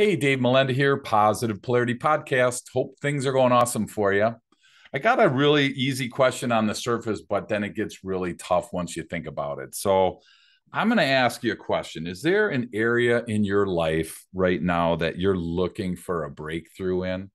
Hey, Dave Melenda here, Positive Polarity Podcast. Hope things are going awesome for you. I got a really easy question on the surface, but then it gets really tough once you think about it. So I'm going to ask you a question. Is there an area in your life right now that you're looking for a breakthrough in?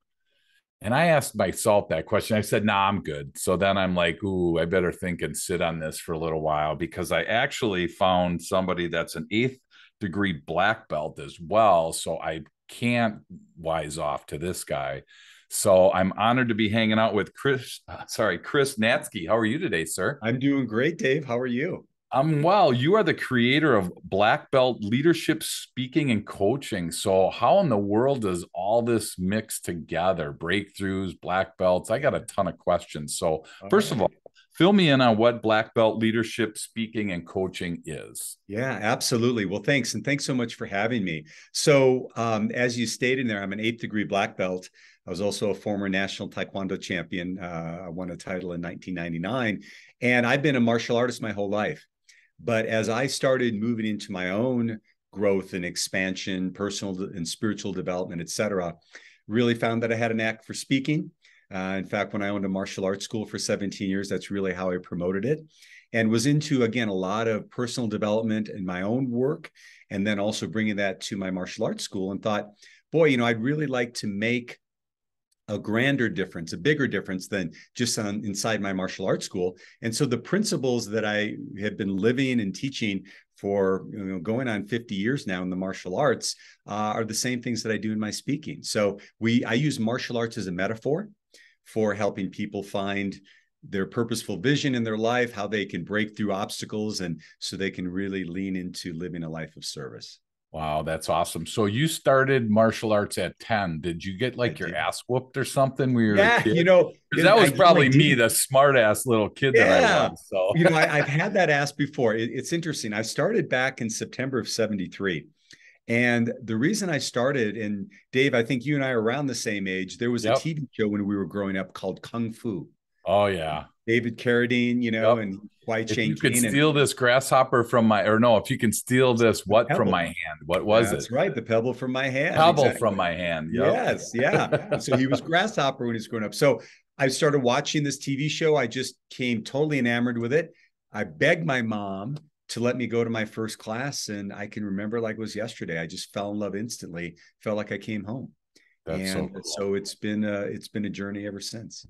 And I asked myself that question. I said, nah, I'm good. So then I'm like, ooh, I better think and sit on this for a little while because I actually found somebody that's an eighth degree black belt as well. So I can't wise off to this guy. So I'm honored to be hanging out with Chris Natzke. How are you today, sir? I'm doing great, Dave. How are you? I'm well. You are the creator of Black Belt Leadership Speaking and Coaching. So, how in the world does all this mix together? Breakthroughs, black belts. I got a ton of questions. So, All first of all, right. fill me in on what Black Belt Leadership Speaking and Coaching is. Yeah, absolutely. Well, thanks. And thanks so much for having me. As you stated there, I'm an eighth degree black belt. I was also a former national taekwondo champion. I won a title in 1999. And I've been a martial artist my whole life. But as I started moving into my own growth and expansion, personal and spiritual development, et cetera, really found that I had a knack for speaking. In fact, when I owned a martial arts school for 17 years, that's really how I promoted it and was into, again, a lot of personal development in my own work. And then also bringing that to my martial arts school and thought, boy, I'd really like to make a grander difference, a bigger difference than just inside my martial arts school. And so the principles that I have been living and teaching for going on 50 years now in the martial arts are the same things that I do in my speaking. So I use martial arts as a metaphor for helping people find their purposeful vision in their life, how they can break through obstacles, and so they can really lean into living a life of service. Wow, that's awesome. So, you started martial arts at 10. Did you get I like your did. ass whooped or something when you were a Yeah, kid? Because that was I probably me, did. the smart ass little kid that I Yeah. was. So, I've had that asked before. It's interesting. I started back in September of 73. And the reason I started, and Dave, I think you and I are around the same age, there was a yep. TV show when we were growing up called Kung Fu. Oh, yeah. David Carradine, Yep. and Kwai If Chang you could Caine, and steal this grasshopper from my, or no, if you can steal this the what from my pebble. hand, what was it? That's right, the pebble from my hand. Pebble from Exactly. my hand. Yep. Yes, yeah. And so he was grasshopper when he was growing up. So I started watching this TV show. I just came totally enamored with it. I begged my mom to let me go to my first class, and I can remember like it was yesterday. I just fell in love instantly. Felt like I came home, That's so and cool. so it's been a journey ever since.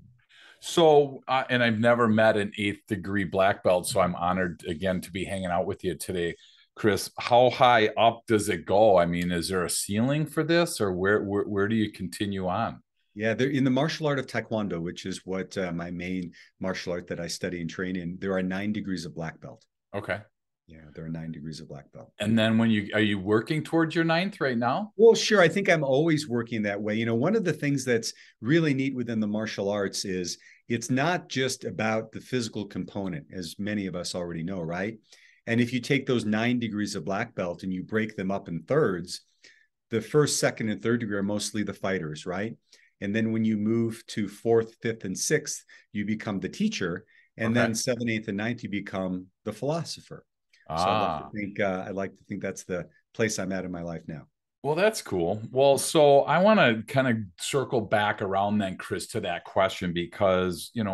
So, and I've never met an eighth degree black belt, so I'm honored again to be hanging out with you today, Chris. How high up does it go? I mean, is there a ceiling for this, or where do you continue on? Yeah, they're in the martial art of Taekwondo, which is what my main martial art that I study and train in. There are 9 degrees of black belt. Okay. Yeah, there are 9 degrees of black belt. And then when you are you working towards your ninth right now? Well, sure. I think I'm always working that way. One of the things that's really neat within the martial arts is it's not just about the physical component, as many of us already know, right? And if you take those 9 degrees of black belt and you break them up in thirds, the first, second, and third degree are mostly the fighters, right? And then when you move to fourth, fifth, and sixth, you become the teacher. And Okay. then seventh, eighth, and ninth, you become the philosopher. So Ah, I'd like to think that's the place I'm at in my life now. well, that's cool. Well, so I want to kind of circle back around then, Chris, to that question because, in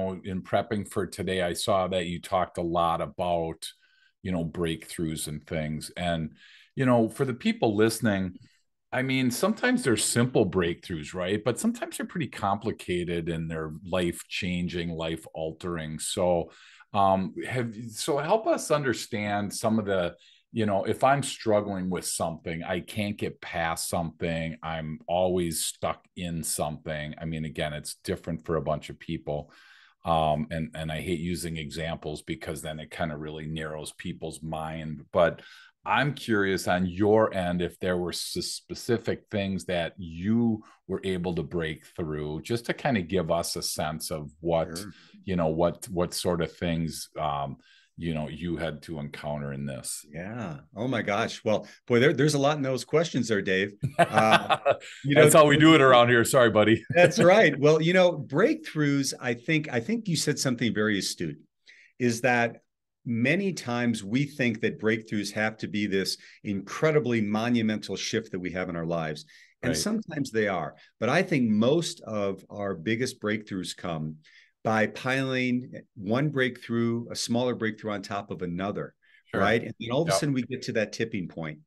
prepping for today, I saw that you talked a lot about, breakthroughs and things. And, for the people listening, I mean, sometimes they're simple breakthroughs, right? But sometimes they're pretty complicated and they're life changing, life altering. So help us understand some of the, if I'm struggling with something, I can't get past something, I'm always stuck in something. I mean, again, it's different for a bunch of people. And I hate using examples because then it kind of really narrows people's mind. But I'm curious on your end if there were specific things that you were able to break through, just to kind of give us a sense of what, Sure. what sort of things you had to encounter in this. Yeah. Oh my gosh. Well, boy, there's a lot in those questions there, Dave. You know, That's how we do it around here. Sorry, buddy. that's right. Well, breakthroughs, I think you said something very astute, is that many times we think that breakthroughs have to be this incredibly monumental shift that we have in our lives. And Right. sometimes they are. But I think most of our biggest breakthroughs come by piling one breakthrough, a smaller breakthrough on top of another, Sure. right? And then all of a Yep. sudden we get to that tipping point.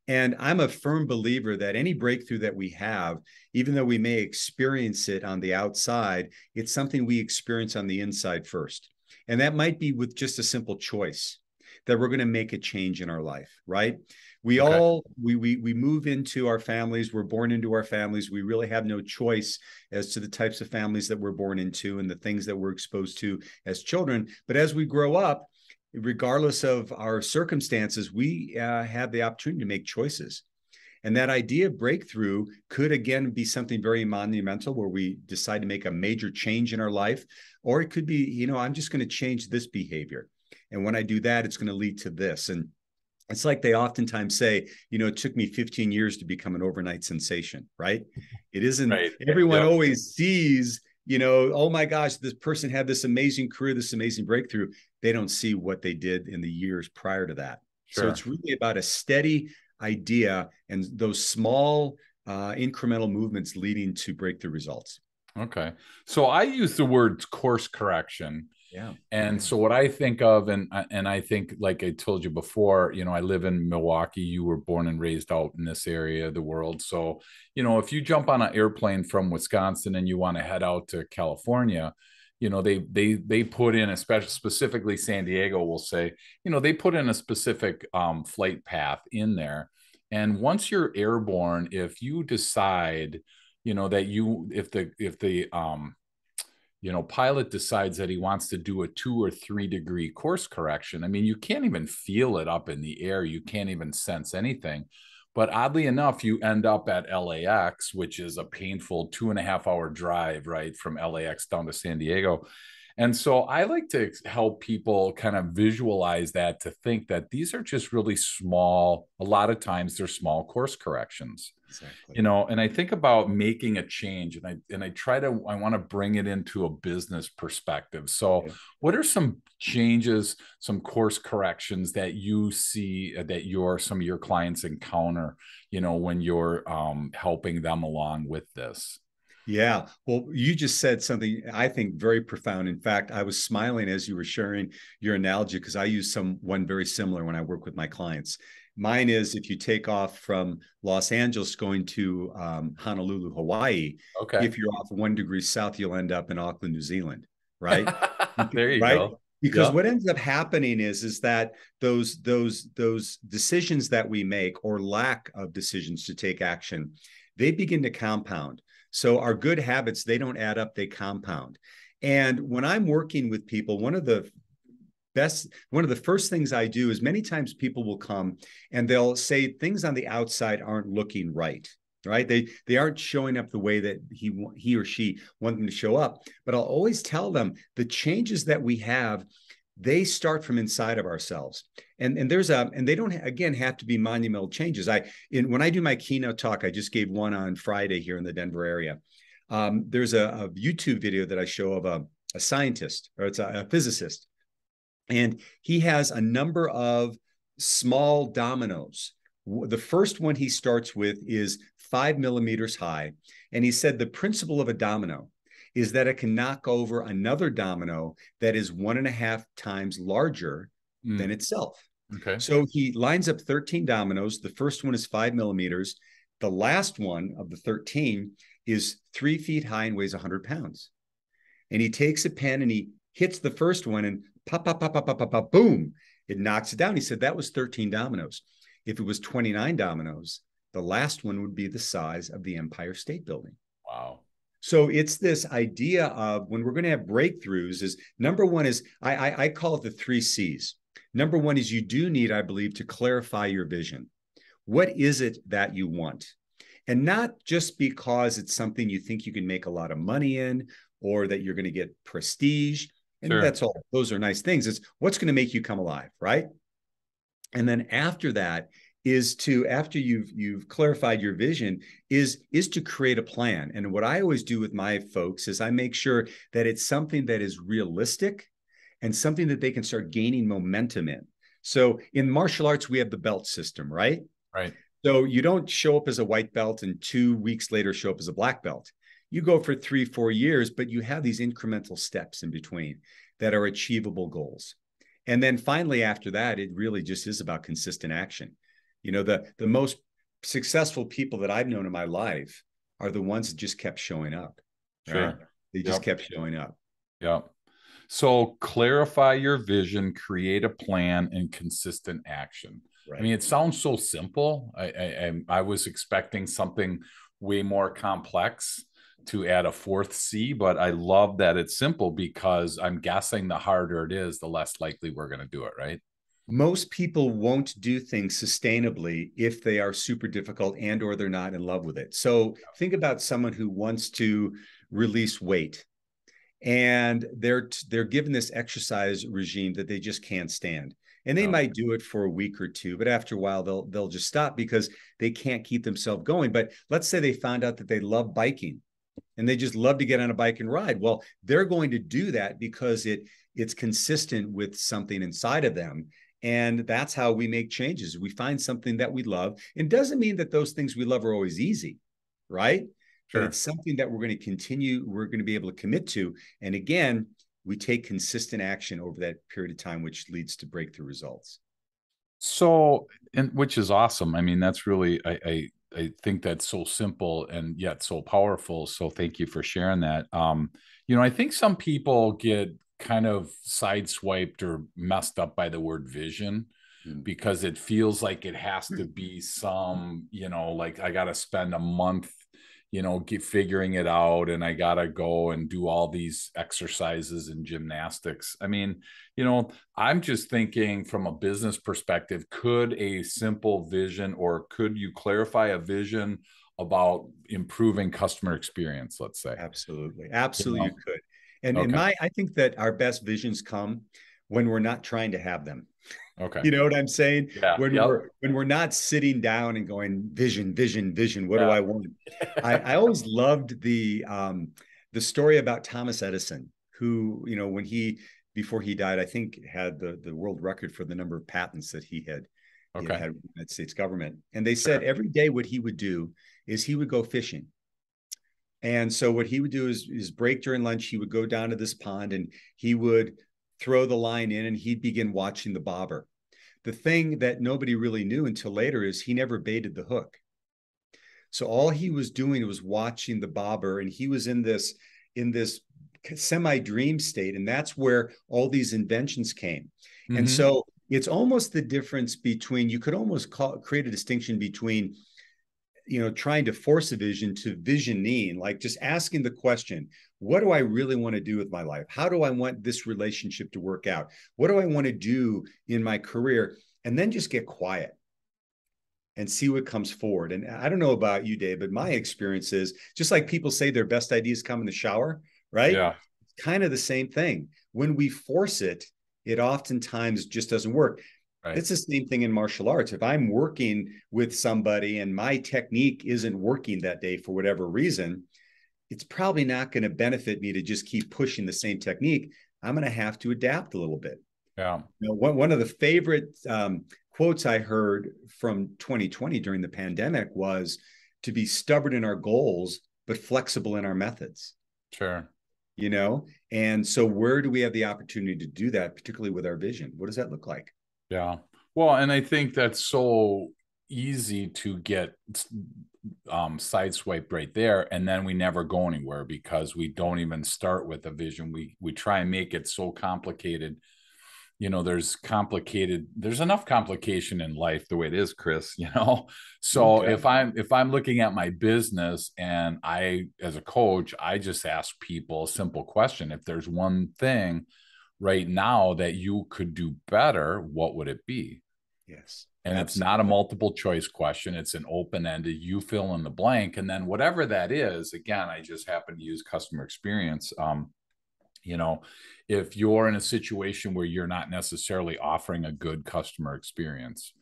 And I'm a firm believer that any breakthrough that we have, even though we may experience it on the outside, it's something we experience on the inside first. And that might be with just a simple choice that we're going to make a change in our life, right? We Okay. all we move into our families, we're born into our families. We really have no choice as to the types of families that we're born into and the things that we're exposed to as children. But as we grow up, regardless of our circumstances, we have the opportunity to make choices. And that idea of breakthrough could, again, be something very monumental where we decide to make a major change in our life. Or it could be, I'm just going to change this behavior. And when I do that, it's going to lead to this. And it's like they oftentimes say, it took me 15 years to become an overnight sensation, right? It isn't, Right. everyone Yep. always sees, oh my gosh, this person had this amazing career, this amazing breakthrough. They don't see what they did in the years prior to that. So Sure. it's really about a steady idea and those small incremental movements leading to breakthrough results. Okay. So I use the word course correction. Yeah. And Yeah. so what I think of, and I think, like I told you before, I live in Milwaukee. You were born and raised out in this area of the world. So, if you jump on an airplane from Wisconsin and you want to head out to California, they put in, especially specifically San Diego, will say, they put in a specific flight path in there. And once you're airborne, if you decide, that if the pilot decides that he wants to do a 2 or 3 degree course correction, I mean, you can't even feel it up in the air. You can't even sense anything. But oddly enough, you end up at LAX, which is a painful 2.5 hour drive, right, from LAX down to San Diego. And so I like to help people kind of visualize that, to think that these are just really small, a lot of times they're small course corrections. Exactly. And I think about making a change, and I want to bring it into a business perspective. So Yeah. what are some changes, some course corrections that you see that some of your clients encounter, when you're helping them along with this? Yeah. Well, you just said something I think very profound. In fact, I was smiling as you were sharing your analogy because I use one very similar when I work with my clients. Mine is if you take off from Los Angeles going to Honolulu, Hawaii, Okay. if you're off 1 degree south, you'll end up in Auckland, New Zealand, right? There you Right? go. Because Yep. what ends up happening is that those decisions that we make or lack of decisions to take action, they begin to compound. So our good habits, they don't add up, they compound. And when I'm working with people, one of the first things I do is many times people will come and they'll say things on the outside aren't looking right. Right. They aren't showing up the way that he or she want them to show up. But I'll always tell them the changes that we have, they start from inside of ourselves. And they don't again have to be monumental changes. When I do my keynote talk, I just gave one on Friday here in the Denver area. There's a YouTube video that I show of a scientist, or it's a physicist, and he has a number of small dominoes. The first one he starts with is 5 millimeters high. And he said the principle of a domino is that it can knock over another domino that is 1.5 times larger than itself. Okay. So he lines up 13 dominoes. The first one is 5 millimeters. The last one of the 13 is 3 feet high and weighs 100 pounds. And he takes a pen and he hits the first one and pop, pop, pop, pop, pop, pop, pop, boom, it knocks it down. He said that was 13 dominoes. If it was 29 dominoes, the last one would be the size of the Empire State Building. Wow. So it's this idea of when we're going to have breakthroughs is number one is I call it the 3 C's. Number one is you do need, I believe, to clarify your vision. What is it that you want? And not just because it's something you think you can make a lot of money in or that you're going to get prestige. And Sure. that's all. Those are nice things. It's what's going to make you come alive, right? And then after that is to, after you've clarified your vision, is to create a plan. And what I always do with my folks is I make sure that it's something that is realistic and something that they can start gaining momentum in. So in martial arts, we have the belt system, right? Right. So you don't show up as a white belt and 2 weeks later show up as a black belt. You go for 3-4 years, but you have these incremental steps in between that are achievable goals. And then finally, after that, it really just is about consistent action. The most successful people that I've known in my life are the ones that just kept showing up. Sure. Right? They just kept showing up. Yeah. So clarify your vision, create a plan, and consistent action. Right. I mean, it sounds so simple. I was expecting something way more complex to add a fourth C, but I love that it's simple, because I'm guessing the harder it is, the less likely we're going to do it, right? Most people won't do things sustainably if they are super difficult and or they're not in love with it. So think about someone who wants to release weight, and they're given this exercise regime that they just can't stand. And they might do it for a week or two, but after a while they'll just stop because they can't keep themselves going. But let's say they found out that they love biking and they just love to get on a bike and ride. Well, they're going to do that because it's consistent with something inside of them. And that's how we make changes. We find something that we love. It doesn't mean that those things we love are always easy, right? Sure. But it's something that we're going to continue, we're going to be able to commit to. And again, we take consistent action over that period of time, which leads to breakthrough results. So, and which is awesome. I mean, that's really, I think that's so simple and yet so powerful. So thank you for sharing that. I think some people get kind of sideswiped or messed up by the word vision, because it feels like it has to be some, like I got to spend a month, figuring it out, and I got to go and do all these exercises and gymnastics. I mean, I'm just thinking from a business perspective, could a simple vision, or could you clarify a vision about improving customer experience, let's say? Absolutely. Absolutely, you could. And I think that our best visions come when we're not trying to have them. Okay. You know what I'm saying? Yeah. When we're not sitting down and going, vision, vision, vision, what do I want? I always loved the story about Thomas Edison, who, before he died, I think had the world record for the number of patents that he had with the United States government. And they said every day what he would do is he would go fishing. And so what he would do is break during lunch, he would go down to this pond and he would throw the line in and he'd begin watching the bobber. The thing that nobody really knew until later is he never baited the hook. So all he was doing was watching the bobber, and he was in this semi-dream state. And that's where all these inventions came. Mm-hmm. And so it's almost the difference between, you could almost create a distinction between trying to force a vision to visioning, like just asking the question, what do I really want to do with my life? How do I want this relationship to work out? What do I want to do in my career? And then just get quiet and see what comes forward. And I don't know about you, Dave, but my experience is just like people say their best ideas come in the shower, right? Yeah. It's kind of the same thing. When we force it, it oftentimes just doesn't work. Right. It's the same thing in martial arts. If I'm working with somebody and my technique isn't working that day for whatever reason, it's probably not going to benefit me to just keep pushing the same technique. I'm going to have to adapt a little bit. Yeah. One of the favorite quotes I heard from 2020 during the pandemic was to be stubborn in our goals, but flexible in our methods. Sure. And so where do we have the opportunity to do that, particularly with our vision? What does that look like? Yeah. Well, and I think that's so easy to get sideswiped right there, and then we never go anywhere because we don't even start with a vision. We try and make it so complicated. There's enough complication in life the way it is, Chris, So okay. if I'm looking at my business and I, as a coach, I just ask people a simple question. If there's one thing right now that you could do better, what would it be? Yes. And absolutely. It's not a multiple choice question. It's an open-ended, you fill in the blank. And then whatever that is, again, I just happen to use customer experience. If you're in a situation where you're not necessarily offering a good customer experience,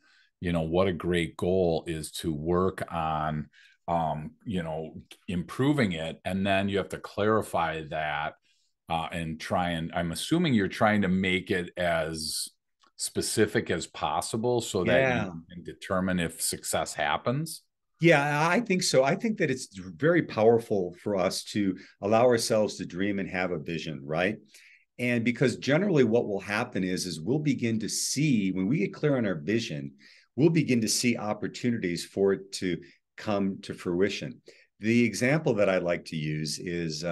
what a great goal is to work on, improving it. And then you have to clarify that. And I'm assuming you're trying to make it as specific as possible so that you Yeah. can determine if success happens? Yeah, I think so. I think that it's very powerful for us to allow ourselves to dream and have a vision, right? And because generally what will happen is we'll begin to see, when we get clear on our vision, we'll begin to see opportunities for it to come to fruition. The example that I like to use is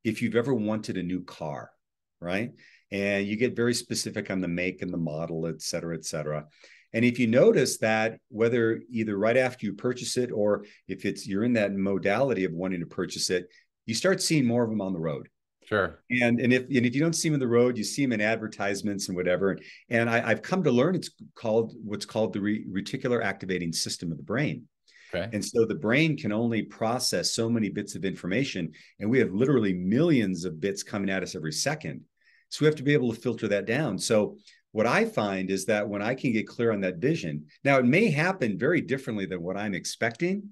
if you've ever wanted a new car, right? And you get very specific on the make and the model, et cetera, et cetera. And if you notice that whether either right after you purchase it or if you're in that modality of wanting to purchase it, you start seeing more of them on the road. Sure. And if you don't see them in the road, you see them in advertisements and whatever. And I've come to learn it's called what's called the reticular activating system of the brain. Okay. And so the brain can only process so many bits of information, and we have literally millions of bits coming at us every second. So we have to be able to filter that down. So what I find is that when I can get clear on that vision, now it may happen very differently than what I'm expecting,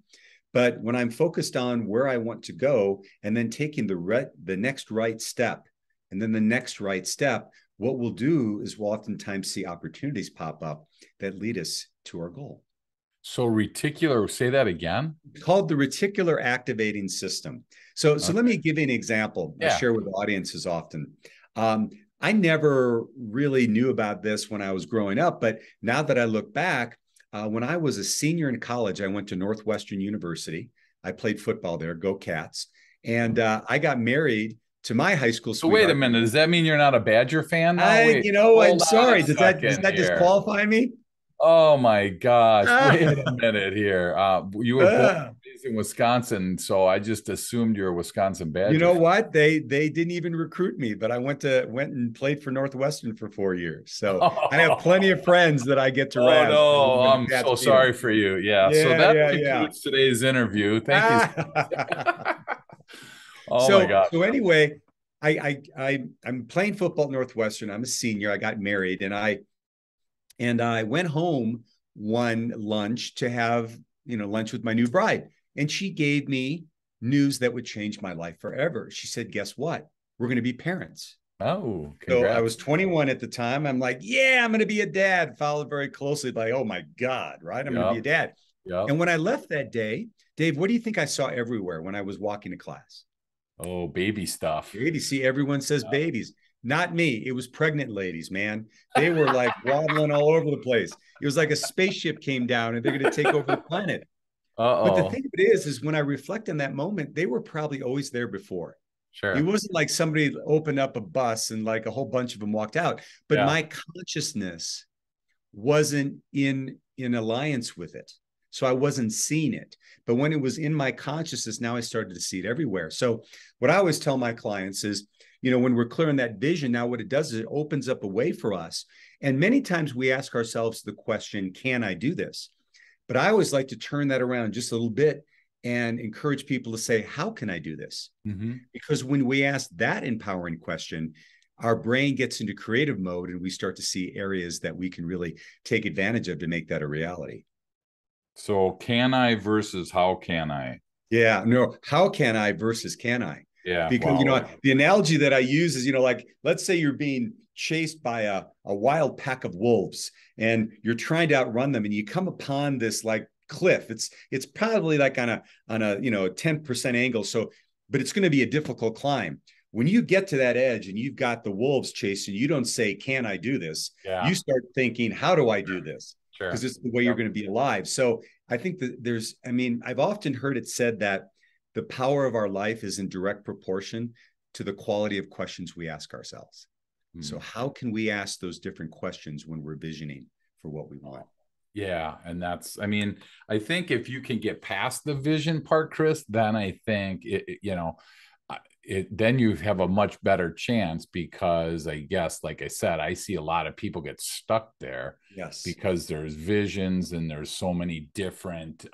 but when I'm focused on where I want to go and then taking the next right step and then the next right step, what we'll do is we'll oftentimes see opportunities pop up that lead us to our goal. So reticular, say that again. It's called the reticular activating system. So let me give you an example. I share with audiences often. I never really knew about this when I was growing up, but now that I look back, when I was a senior in college, I went to Northwestern University. I played football there, go Cats. And I got married to my high school So sweetheart. wait a minute. Does that mean you're not a Badger fan now? I'm sorry. Does that disqualify me? Oh my gosh. Wait a minute here. You were born and raised in Wisconsin, so I just assumed you're a Wisconsin Badger. You know what? They didn't even recruit me, but I went and played for Northwestern for 4 years. So I have plenty of friends that I get to razz. Oh no, I'm so sorry for you. Yeah. So that concludes today's interview. Thank you. Oh my God. So anyway, I'm playing football at Northwestern. I'm a senior. I got married and I went home one lunch to have, lunch with my new bride. And she gave me news that would change my life forever. She said, guess what? We're going to be parents. Oh, congrats. So I was 21 at the time. I'm like, yeah, I'm going to be a dad. Followed very closely by, oh my God, right? I'm going to be a dad. Yep. And when I left that day, Dave, what do you think I saw everywhere when I was walking to class? Oh, baby stuff. Baby. See, everyone says babies. Not me. It was pregnant ladies, man. They were like waddling all over the place. It was like a spaceship came down and they're going to take over the planet. But the thing of it is when I reflect on that moment, they were probably always there before. Sure. It wasn't like somebody opened up a bus and like a whole bunch of them walked out. But my consciousness wasn't in alliance with it. So I wasn't seeing it. But when it was in my consciousness, now I started to see it everywhere. So what I always tell my clients is, when we're clear on that vision, now what it does is it opens up a way for us. And many times we ask ourselves the question, can I do this? But I always like to turn that around just a little bit and encourage people to say, how can I do this? Mm-hmm. Because when we ask that empowering question, our brain gets into creative mode and we start to see areas that we can really take advantage of to make that a reality. So can I versus how can I? Yeah, no, how can I versus can I? Yeah. Because, the analogy that I use is, like, let's say you're being chased by a wild pack of wolves and you're trying to outrun them and you come upon this like cliff. It's probably like on a 10% angle. So, but it's going to be a difficult climb. When you get to that edge and you've got the wolves chasing, you don't say, can I do this? Yeah. You start thinking, how do I do this? Because it's the way you're going to be alive. So I think that I've often heard it said that the power of our life is in direct proportion to the quality of questions we ask ourselves. So how can we ask those different questions when we're visioning for what we want? Yeah. And I think if you can get past the vision part, Chris, then I think then you have a much better chance, because I guess, like I said, I see a lot of people get stuck there. Yes. Because there's visions and there's so many different,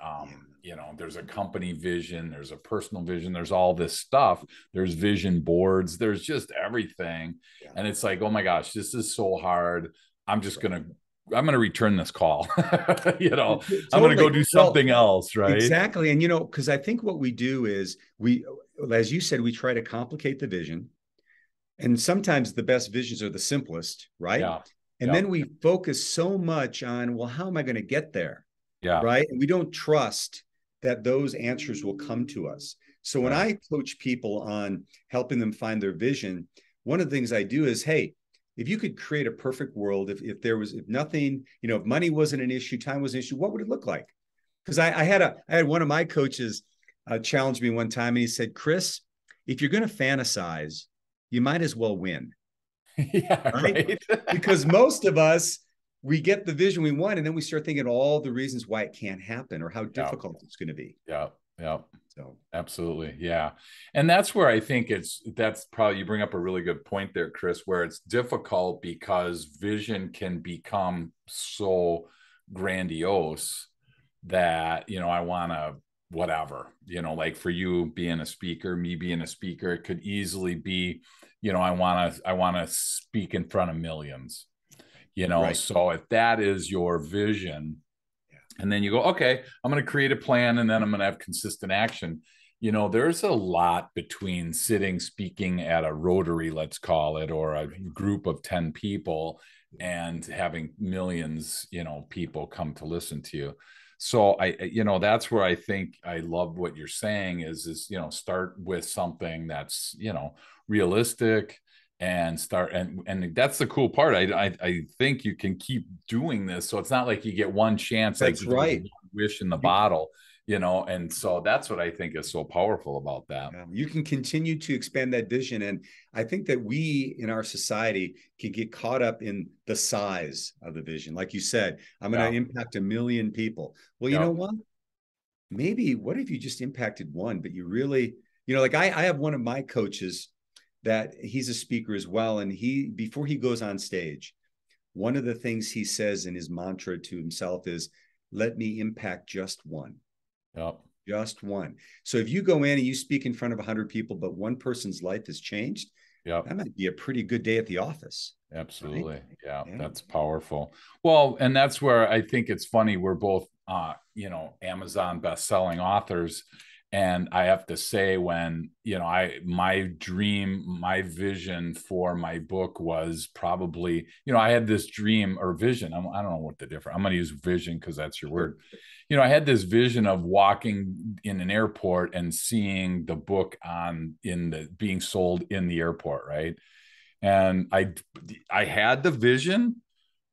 there's a company vision, there's a personal vision, there's all this stuff. There's vision boards, there's just everything. Yeah. And it's like, oh my gosh, this is so hard. I'm going to return this call. Totally. I'm going to go do something else. Right. Exactly. And, because I think what we do is as you said, we try to complicate the vision. And sometimes the best visions are the simplest, right? Yeah. And then we focus so much on, well, how am I going to get there? Yeah. Right. And we don't trust that those answers will come to us. So when I coach people on helping them find their vision, one of the things I do is, hey, if you could create a perfect world, if nothing, if money wasn't an issue, time was an issue, what would it look like? Because I had one of my coaches challenge me one time, and he said, Chris, if you're going to fantasize, you might as well win. Yeah, right. Because most of us, we get the vision we want, and then we start thinking all the reasons why it can't happen or how difficult it's going to be. Yeah. So absolutely. Yeah. And that's where I think that's probably, you bring up a really good point there, Chris, where it's difficult because vision can become so grandiose that, I want to, whatever, like for you being a speaker, me being a speaker, it could easily be, I want to speak in front of millions, so if that is your vision, and then you go, okay, I'm going to create a plan, and then I'm going to have consistent action. There's a lot between speaking at a Rotary, let's call it, or a group of 10 people, and having millions, people come to listen to you. So that's where I think I love what you're saying is, start with something that's, realistic, and start. And that's the cool part. I think you can keep doing this. So it's not like you get one chance, that's like right. Wish in the bottle, and so that's what I think is so powerful about that. You can continue to expand that vision. And I think that we in our society can get caught up in the size of the vision. Like you said, I'm going to impact 1 million people. Well, you know what? Maybe what if you just impacted one, but you really, like I have one of my coaches that he's a speaker as well. And before he goes on stage, one of the things he says in his mantra to himself is, let me impact just one. Just one. So if you go in and you speak in front of 100 people, but one person's life has changed, that might be a pretty good day at the office. Absolutely. Right? Yeah, that's powerful. Well, and that's where I think it's funny. We're both, Amazon best-selling authors. And I have to say, when, my dream, my vision for my book was probably, I had this dream or vision. I don't know what the difference, I'm going to use vision because that's your word. I had this vision of walking in an airport and seeing the book being sold in the airport. Right. And I had the vision.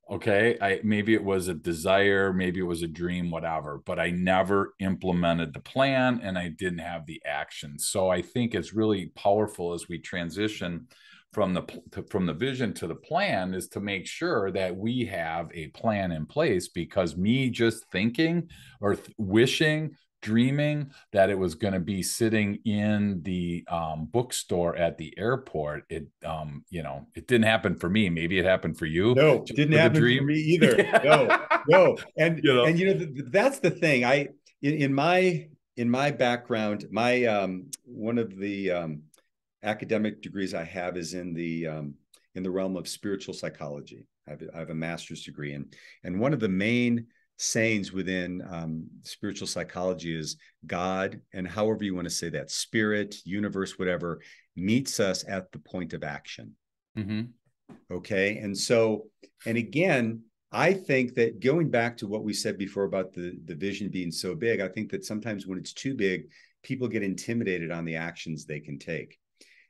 Okay. Maybe it was a desire, maybe it was a dream, whatever, but I never implemented the plan, and I didn't have the action. So I think it's really powerful as we transition from the vision to the plan, is to make sure that we have a plan in place, because me just thinking or wishing, dreaming that it was going to be sitting in the bookstore at the airport, it didn't happen for me. Maybe it happened for you. No, didn't happen for me either. No. And that's the thing. In my background, my one of the academic degrees I have is in the realm of spiritual psychology. I have a master's degree, and one of the main sayings within spiritual psychology is God, and however you want to say that, spirit, universe, whatever, meets us at the point of action. Okay. And again, I think that going back to what we said before about the vision being so big, I think that sometimes when it's too big, people get intimidated on the actions they can take.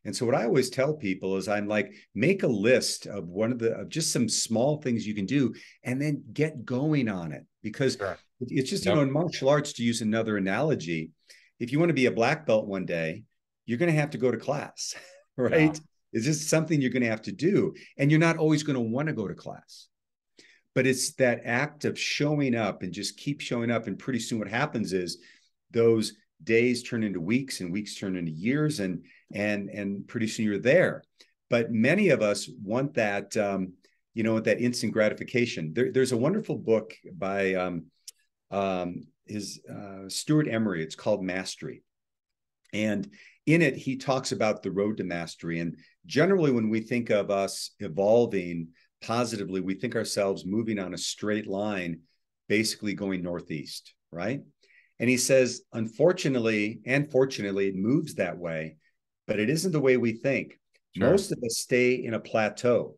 And so what I always tell people is, I'm like, make a list of of just some small things you can do, and then get going on it. Because it's just, in martial arts, to use another analogy, if you want to be a black belt one day, you're going to have to go to class, right? Yeah. It's just something you're going to have to do. And you're not always going to want to go to class. But it's that act of showing up and just keep showing up. And pretty soon what happens is those days turn into weeks, and weeks turn into years, and pretty soon you're there. But many of us want that, that instant gratification. There's a wonderful book by Stuart Emery. It's called Mastery. And in it, he talks about the road to mastery. And generally, when we think of us evolving positively, we think ourselves moving on a straight line, basically going northeast, right? And he says, unfortunately and fortunately, it moves that way, but it isn't the way we think. Sure. Most of us stay in a plateau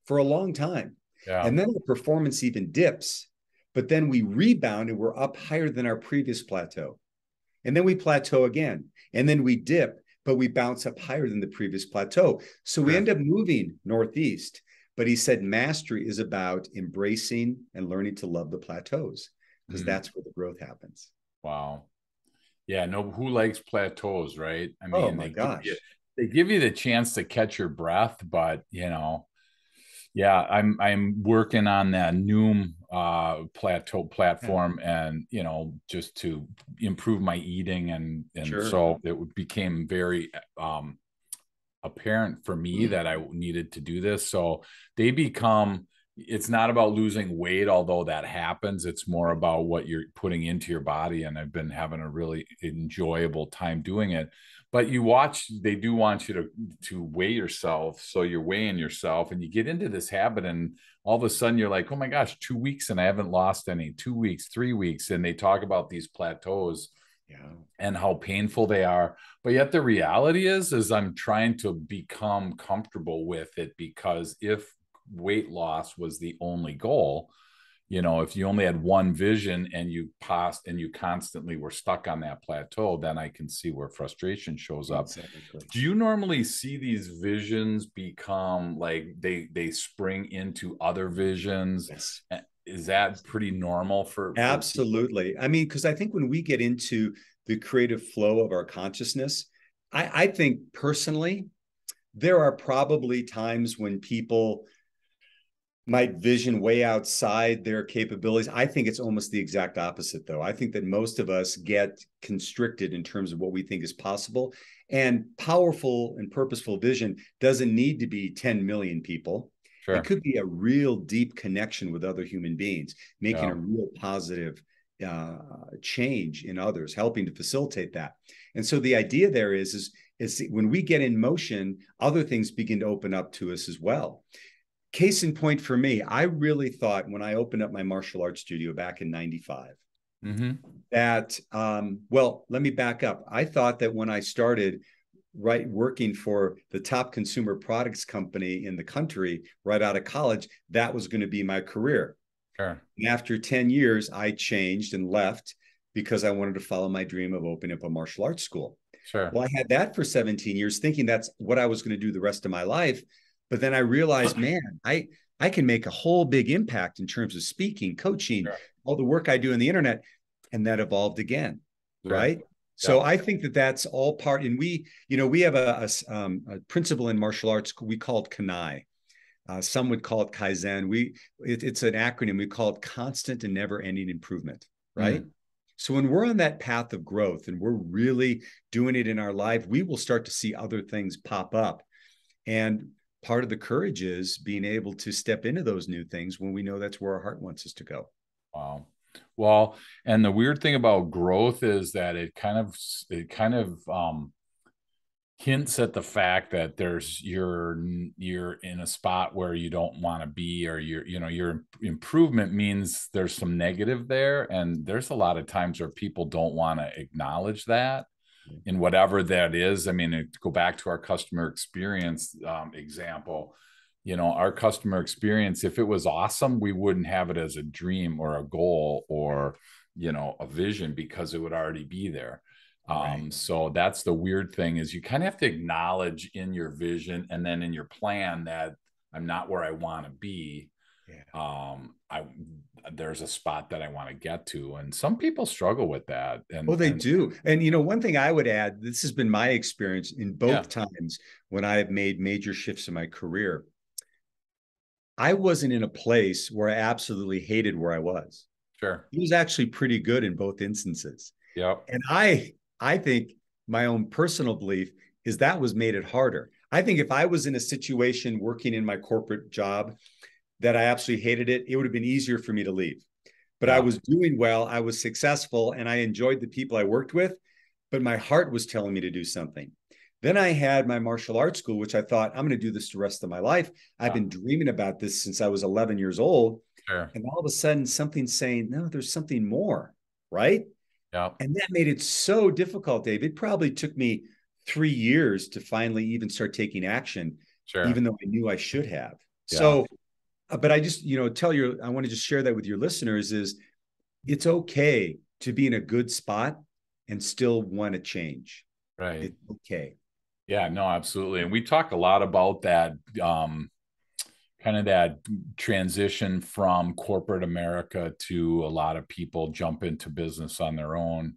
for a long time. Yeah. And then the performance even dips, but then we rebound and we're up higher than our previous plateau. And then we plateau again, and then we dip, but we bounce up higher than the previous plateau. So we end up moving northeast. But he said mastery is about embracing and learning to love the plateaus, because that's where the growth happens. Wow. Yeah, no, who likes plateaus, right? I Oh mean, my gosh. they give you the chance to catch your breath, but yeah, I'm working on that Noom plateau Yeah, platform, and just to improve my eating, and sure. so it became very apparent for me that I needed to do this. So they become, it's not about losing weight, although that happens. It's more about what you're putting into your body. And I've been having a really enjoyable time doing it. But they do want you to weigh yourself. So you're weighing yourself and you get into this habit, and all of a sudden you're like, oh my gosh, 2 weeks and I haven't lost any, 2 weeks, 3 weeks. And they talk about these plateaus. Yeah. And how painful they are. But yet the reality is I'm trying to become comfortable with it, because if weight loss was the only goal, if you only had one vision and you passed and you constantly were stuck on that plateau, then I can see where frustration shows up. Exactly. Do you normally see these visions become like they spring into other visions? Yes. Is that pretty normal for Absolutely. people? I mean, because I think when we get into the creative flow of our consciousness, I think personally, there are probably times when people might vision way outside their capabilities. I think it's almost the exact opposite, though. I think that most of us get constricted in terms of what we think is possible. And powerful and purposeful vision doesn't need to be 10 million people. Sure. It could be a real deep connection with other human beings, making a real positive change in others, helping to facilitate that. And so the idea there is when we get in motion, other things begin to open up to us as well. Case in point for me, I really thought when I opened up my martial arts studio back in '95, that, well, let me back up. I thought that when I started working for the top consumer products company in the country right out of college, that was going to be my career. Sure. And after 10 years, I changed and left because I wanted to follow my dream of opening up a martial arts school. Sure. Well, I had that for 17 years, thinking that's what I was going to do the rest of my life. But then I realized, man, I can make a whole big impact in terms of speaking, coaching, sure, all the work I do on the internet. And that evolved again, sure, right? Yeah. So I think that that's all part. And we have a principle in martial arts we called Kanai. Some would call it Kaizen. It's an acronym. We call it constant and never-ending improvement, right? So when we're on that path of growth and we're really doing it in our life, we will start to see other things pop up. And part of the courage is being able to step into those new things when we know that's where our heart wants us to go. Wow. Well, and the weird thing about growth is that it kind of hints at the fact that you're in a spot where you don't want to be, or your improvement means there's some negative there. And there's a lot of times where people don't want to acknowledge that in whatever that is. I mean, to go back to our customer experience example, our customer experience, if it was awesome, we wouldn't have it as a dream or a goal or, a vision, because it would already be there. Right. So that's the weird thing, is you kind of have to acknowledge in your vision and then in your plan that I'm not where I want to be. Yeah. There's a spot that I want to get to, and some people struggle with that. And they do. And one thing I would add, this has been my experience in both times when I have made major shifts in my career. I wasn't in a place where I absolutely hated where I was. Sure. It was actually pretty good in both instances. Yeah. And I think my own personal belief is that was made it harder. I think if I was in a situation working in my corporate job that I absolutely hated it, it would have been easier for me to leave. But I was doing well, I was successful, and I enjoyed the people I worked with, but my heart was telling me to do something. Then I had my martial arts school, which I thought, I'm going to do this the rest of my life. I've been dreaming about this since I was 11 years old. Sure. And all of a sudden, something's saying, no, there's something more, right? Yeah. And that made it so difficult, Dave. It probably took me 3 years to finally even start taking action, sure, even though I knew I should have. Yeah. So But I just, I want to just share that with your listeners is it's okay to be in a good spot and still want to change. Right. It's okay. Yeah, no, absolutely. And we talk a lot about that, kind of that transition from corporate America to a lot of people jump into business on their own.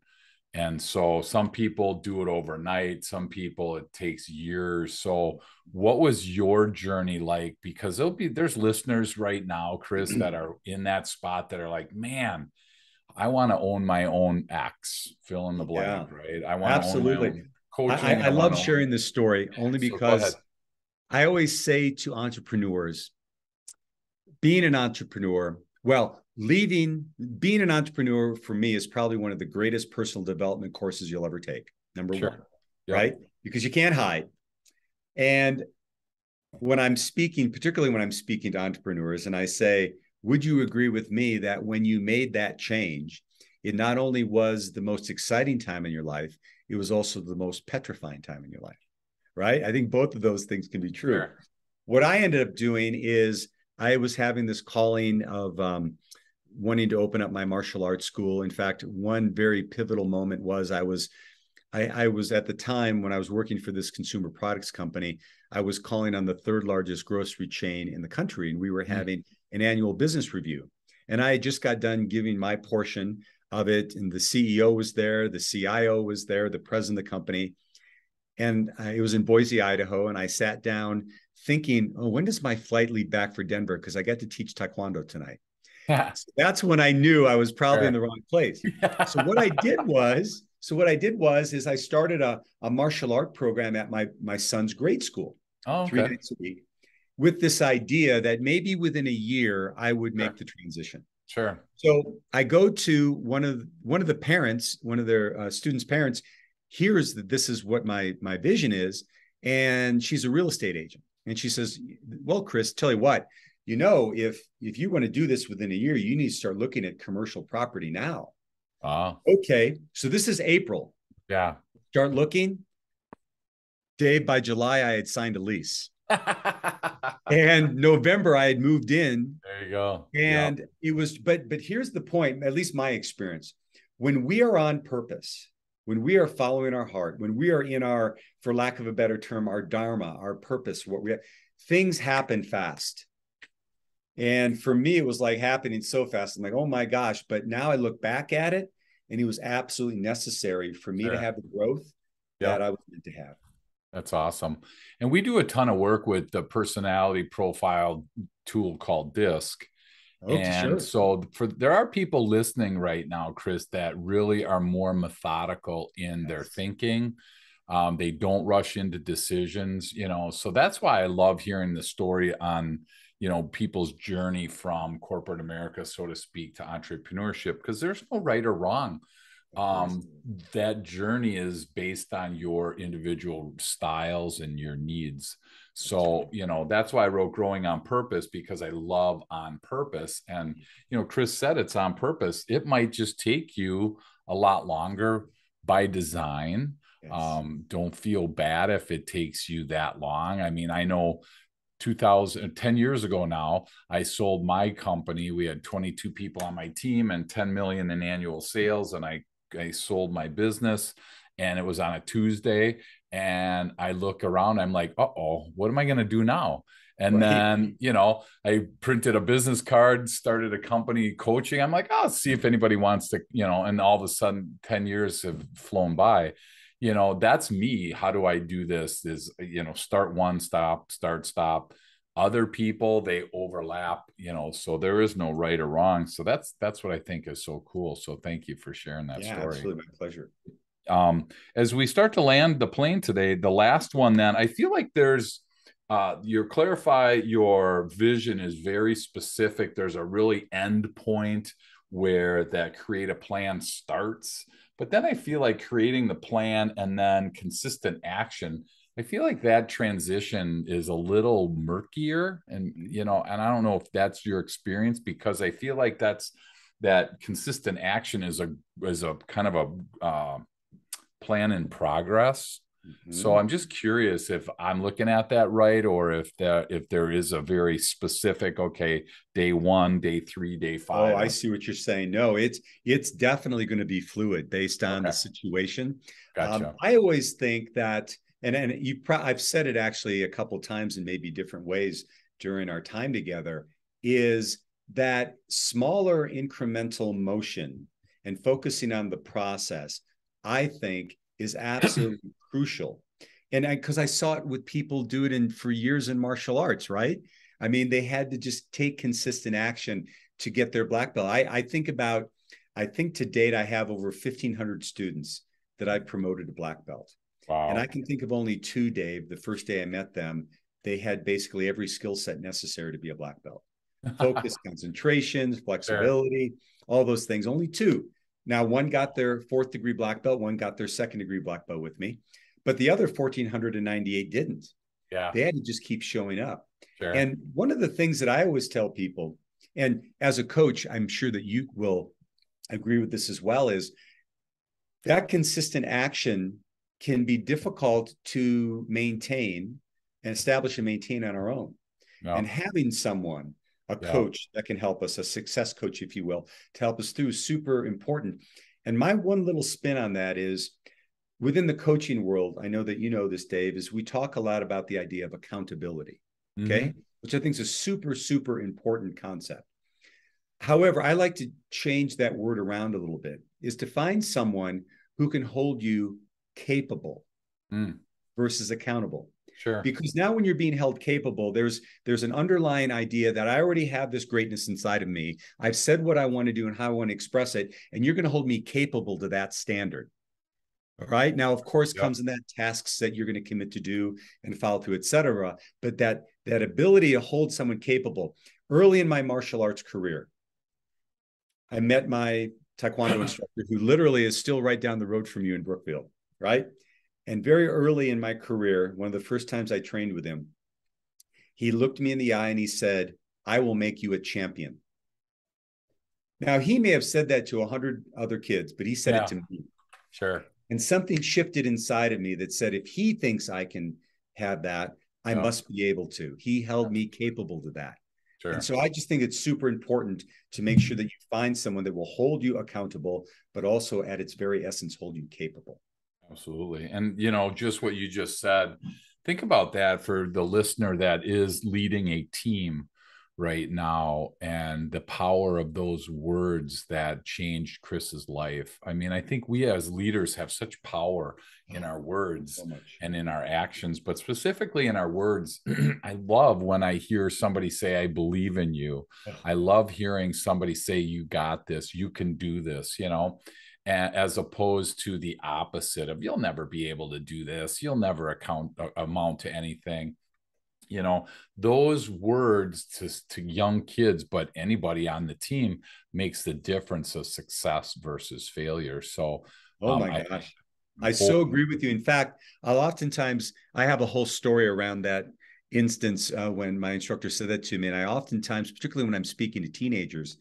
And so some people do it overnight, some people it takes years. So what was your journey like? Because there's listeners right now, Chris, that are in that spot that are like, man, I want to own my own X, fill in the Yeah, blank, right? I want to own my absolutely. own coaching. I I want love to own. sharing this story only So go ahead. because I always say to entrepreneurs, being an entrepreneur, well, being an entrepreneur for me is probably one of the greatest personal development courses you'll ever take. Number one, Yep. right? Because you can't hide. And when I'm speaking, particularly when I'm speaking to entrepreneurs, and I say, would you agree with me that when you made that change, it not only was the most exciting time in your life, it was also the most petrifying time in your life, right? I think both of those things can be true. Sure. What I ended up doing is I was having this calling of wanting to open up my martial arts school. In fact, one very pivotal moment was I was at the time when I was working for this consumer products company, I was calling on the third largest grocery chain in the country, and we were having an annual business review. And I just got done giving my portion of it, and the CEO was there, the CIO was there, the president of the company. And it was in Boise, Idaho. And I sat down thinking, oh, when does my flight leave back for Denver? Because I got to teach Taekwondo tonight. So that's when I knew I was probably in the wrong place. So what I did was, I started a martial art program at my son's grade school, 3 nights a week, with this idea that maybe within a year I would make the transition. Sure. So I go to one of the parents, one of their students' parents, hears that this is what my vision is, and she's a real estate agent, and she says, "Well, Chris, tell you what, if you want to do this within a year, you need to start looking at commercial property now." Okay, so this is April. Yeah. Start looking. Dave, by July, I had signed a lease. And November, I had moved in. There you go. And it was, but here's the point, at least my experience. When we are on purpose, when we are following our heart, when we are in our, for lack of a better term, our dharma, our purpose, things happen fast. And for me, it was like happening so fast. I'm like, oh my gosh. But now I look back at it, and it was absolutely necessary for me to have the growth that I was meant to have. That's awesome. And we do a ton of work with the personality profile tool called DISC. And so there are people listening right now, Chris, that really are more methodical in their thinking. They don't rush into decisions, so that's why I love hearing the story on, people's journey from corporate America, so to speak, to entrepreneurship, because there's no right or wrong. That journey is based on your individual styles and your needs. So, that's why I wrote Growing on Purpose, because I love on purpose. And, Chris said it's on purpose. It might just take you a lot longer by design. Don't feel bad if it takes you that long. I mean, I know 10 years ago now, I sold my company. We had 22 people on my team and 10 million in annual sales. And I sold my business, and it was on a Tuesday, and I look around, I'm like, what am I going to do now? And then, I printed a business card, started a company coaching. I'm like, I'll see if anybody wants to, and all of a sudden 10 years have flown by. That's me. How do I do this? Is, start one, stop, start, stop. Other people, they overlap, so there is no right or wrong. So that's what I think is so cool. So thank you for sharing that story. Absolutely, my pleasure. As we start to land the plane today, the last one, then I feel like there's your vision is very specific. There's a really end point where that create a plan starts. But then I feel like creating the plan and then consistent action, I feel like that transition is a little murkier. And, and I don't know if that's your experience, because I feel like that consistent action is a kind of a plan in progress. So Mhm. I'm just curious if I'm looking at that right, or if there is a very specific, okay, day one, day three, day Oh, five. I see what you're saying. No, it's definitely going to be fluid based on the Okay, situation. gotcha. I always think that, I've said it actually a couple times in maybe different ways during our time together, is that smaller incremental motion and focusing on the process, I think, is absolutely crucial. And because I saw it with people do it for years in martial arts, right? I mean, they had to just take consistent action to get their black belt. I think to date, I have over 1,500 students that I've promoted to black belt. And I Wow. can think of only two, Dave. The first day I met them, they had basically every skill set necessary to be a black belt: focus, concentration, Sure. flexibility, all those things. Only two. Now, one got their fourth degree black belt, one got their second degree black belt with me, but the other 1,498 didn't. Yeah, They had to just keep showing up. sure. And one of the things that I always tell people, and as a coach, I'm sure that you will agree with this as well, is that consistent action can be difficult to maintain and establish and maintain on our own. Yeah, And having someone, a yeah. coach that can help us, a success coach, if you will, to help us through is super important. And my one little spin on that is, within the coaching world, I know that you know this, Dave, is we talk a lot about the idea of accountability, okay? Hmm. Which I think is a super, super important concept. However, I like to change that word around a little bit, is to find someone who can hold you capable Mm, versus accountable. sure. Because now when you're being held capable, there's an underlying idea that I already have this greatness inside of me. I've said what I want to do and how I want to express it, and you're going to hold me capable to that standard. All right. Now, of course, Yep. comes in that tasks that you're going to commit to do and follow through, et cetera. But that ability to hold someone capable. Early in my martial arts career, I met my Taekwondo instructor, who literally is still right down the road from you in Brookfield, right? And very early in my career, one of the first times I trained with him, he looked me in the eye and he said, "I will make you a champion." Now, he may have said that to 100 other kids, but he said it Yeah, to me. sure. And something shifted inside of me that said, if he thinks I can have that, I Yeah, must be able to. He held me capable to that. And sure. so I just think it's super important to make sure that you find someone that will hold you accountable, but also at its very essence, hold you capable. Absolutely. And, just what you just said, think about that for the listener that is leading a team right now and the power of those words that changed Chris's life. I mean, I think we as leaders have such power in our words So much. and in our actions, but specifically in our words. I love when I hear somebody say, I believe in you. I love hearing somebody say, you got this, you can do this. As opposed to the opposite of, you'll never be able to do this, you'll never amount to anything. Those words to young kids, but anybody on the team, makes the difference of success versus failure. So Oh my I gosh. I hope. so agree with you. In fact, I have a whole story around that instance when my instructor said that to me. And I oftentimes, particularly when I'm speaking to teenagers,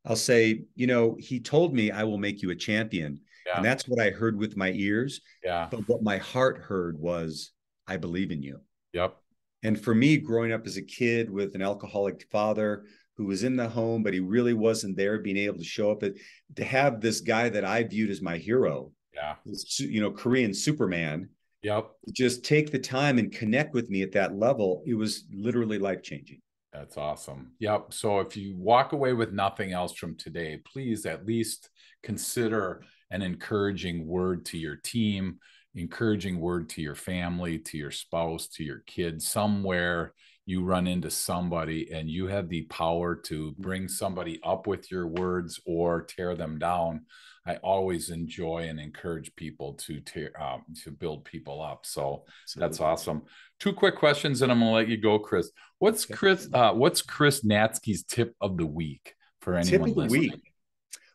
I'll say, he told me, "I will make you a champion." And Yeah, that's what I heard with my ears. yeah, But what my heart heard was, "I believe in you." yep, And for me, growing up as a kid with an alcoholic father who was in the home, but he really wasn't there, being able to show up, to have this guy that I viewed as my hero, yeah, this, Korean Superman, yep. just take the time and connect with me at that level, it was literally life changing. That's awesome. Yep. So if you walk away with nothing else from today, please at least consider an encouraging word to your team, encouraging word to your family, to your spouse, to your kids. Somewhere you run into somebody and you have the power to bring somebody up with your words or tear them down. I always enjoy and encourage people to build people up. So that's Absolutely. awesome. Two quick questions, and I'm going to let you go, Chris. Okay. What's Chris Natzke's tip of the week for Tip anyone of the listening? week.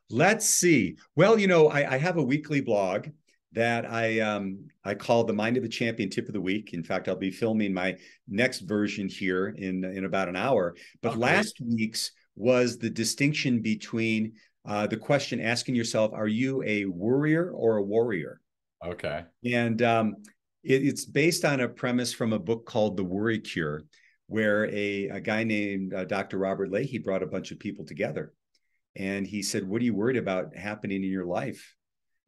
Let's see. Well, I have a weekly blog that I call the Mind of a Champion Tip of the Week. In fact, I'll be filming my next version here in about an hour. But Oh, great. last week's was the distinction between the question, asking yourself, are you a worrier or a warrior? Okay. And It's based on a premise from a book called The Worry Cure, where a guy named Dr. Robert Leahy brought a bunch of people together. And he said, what are you worried about happening in your life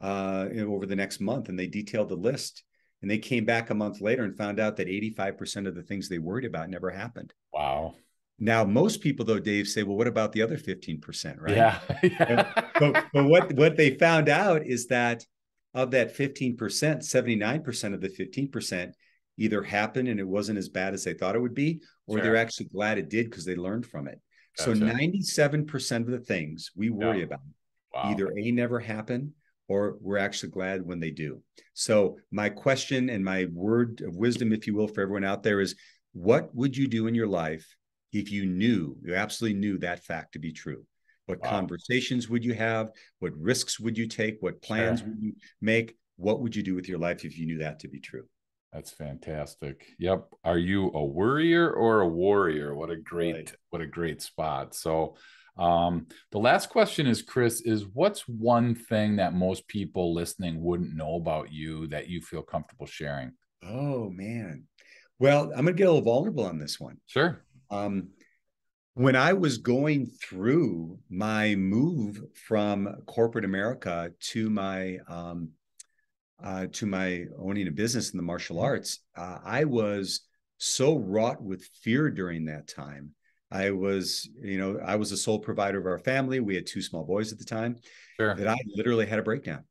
over the next month? And they detailed the list. And they came back a month later and found out that 85% of the things they worried about never happened. Wow. Now, most people, though, Dave, say, well, what about the other 15%, right? Yeah. but what they found out is that of that 15%, 79% of the 15% either happened and it wasn't as bad as they thought it would be, or they're actually glad it did because they learned from it. Gotcha. So 97% of the things we worry about either A, never happen, or we're actually glad when they do. So my question and my word of wisdom, if you will, for everyone out there is, what would you do in your life if you absolutely knew that fact to be true? What conversations would you have? What risks would you take? What plans would you make? What would you do with your life if you knew that to be true? That's fantastic. Yep. Are you a worrier or a warrior? What a great spot. So the last question is, Chris, is what's one thing that most people listening wouldn't know about you that you feel comfortable sharing? Oh, man. Well, I'm going to get a little vulnerable on this one. Sure. When I was going through my move from corporate America to my owning a business in the martial arts, I was so wrought with fear during that time. I was a sole provider of our family. We had 2 small boys at the time. That I literally had a breakdown.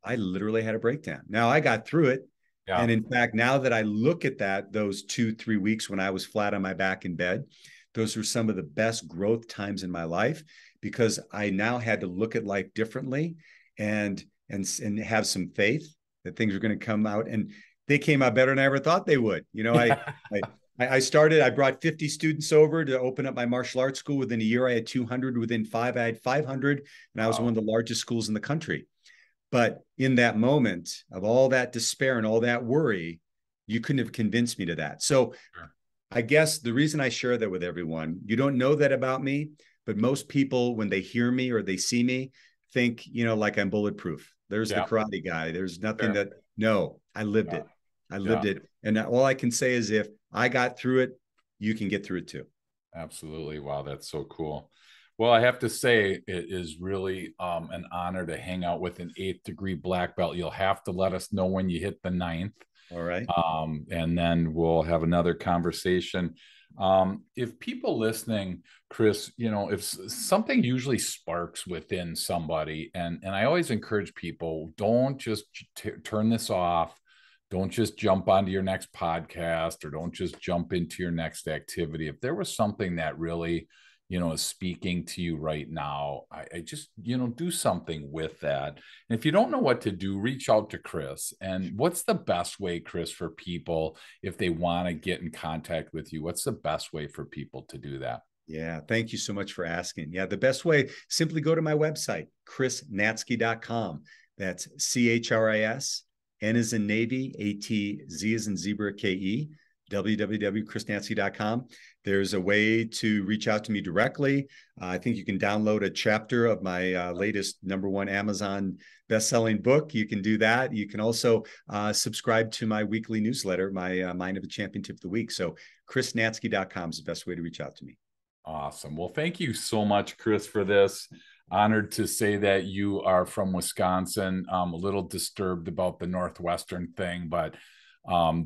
I literally had a breakdown. Now I got through it. Yeah. And in fact, now that I look at those 2-3 weeks when I was flat on my back in bed, those were some of the best growth times in my life, because I now had to look at life differently and have some faith that things are going to come out. And they came out better than I ever thought they would. I brought 50 students over to open up my martial arts school. Within a year, I had 200. Within 5, I had 500. And I was one of the largest schools in the country. But in that moment of all that despair and all that worry, you couldn't have convinced me to that. So I guess the reason I share that with everyone, you don't know that about me, but most people, when they hear me or they see me, think, like I'm bulletproof. There's the karate guy. There's nothing no, I lived it. I lived it. And all I can say is, if I got through it, you can get through it too. Absolutely. Wow. That's so cool. Well, I have to say, it is really an honor to hang out with an 8th degree black belt. You'll have to let us know when you hit the 9th. All right. And then we'll have another conversation. If people listening, Chris, if something usually sparks within somebody, and I always encourage people, don't just turn this off. Don't just jump onto your next podcast, or don't just jump into your next activity. If there was something that really, is speaking to you right now, I just, do something with that. And if you don't know what to do, reach out to Chris. And what's the best way, Chris, for people, if they want to get in contact with you, what's the best way for people to do that? Yeah, thank you so much for asking. Yeah, the best way, simply go to my website, chrisnatzke.com. That's CHRIS, N as in Navy, ATZ as in zebra, KE, www.chrisnatzke.com. There's a way to reach out to me directly. I think you can download a chapter of my latest #1 Amazon best-selling book. You can do that. You can also subscribe to my weekly newsletter, my Mind of a Champion Tip of the Week. So chrisnatzke.com is the best way to reach out to me. Awesome. Well, thank you so much, Chris, for this. Honored to say that you are from Wisconsin. A little disturbed about the Northwestern thing, but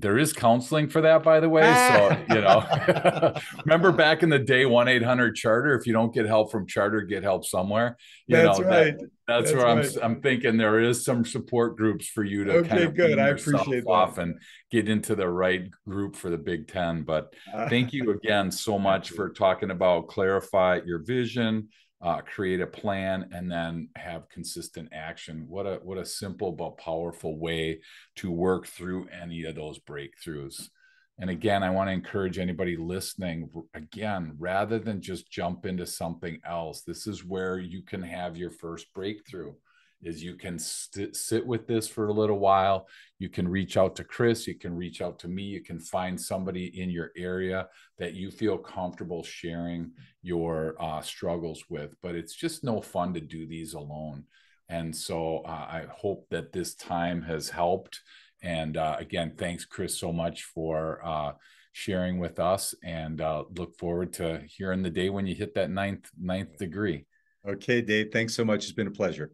there is counseling for that, by the way. So, remember back in the day, 1-800-CHARTER. If you don't get help from Charter, get help somewhere. That's right. That's where right. I'm thinking there is some support groups for you to kind of good. I appreciate off and get into the right group for the Big Ten. But thank you again so much for talking about clarify your vision, create a plan, and then have consistent action. What a simple but powerful way to work through any of those breakthroughs. And again, I want to encourage anybody listening, again, rather than just jump into something else, this is where you can have your first breakthrough. Is you can sit with this for a little while. You can reach out to Chris. You can reach out to me. You can find somebody in your area that you feel comfortable sharing your struggles with. But it's just no fun to do these alone. And so I hope that this time has helped. And again, thanks, Chris, so much for sharing with us, and look forward to hearing the day when you hit that ninth degree. Okay, Dave, thanks so much. It's been a pleasure.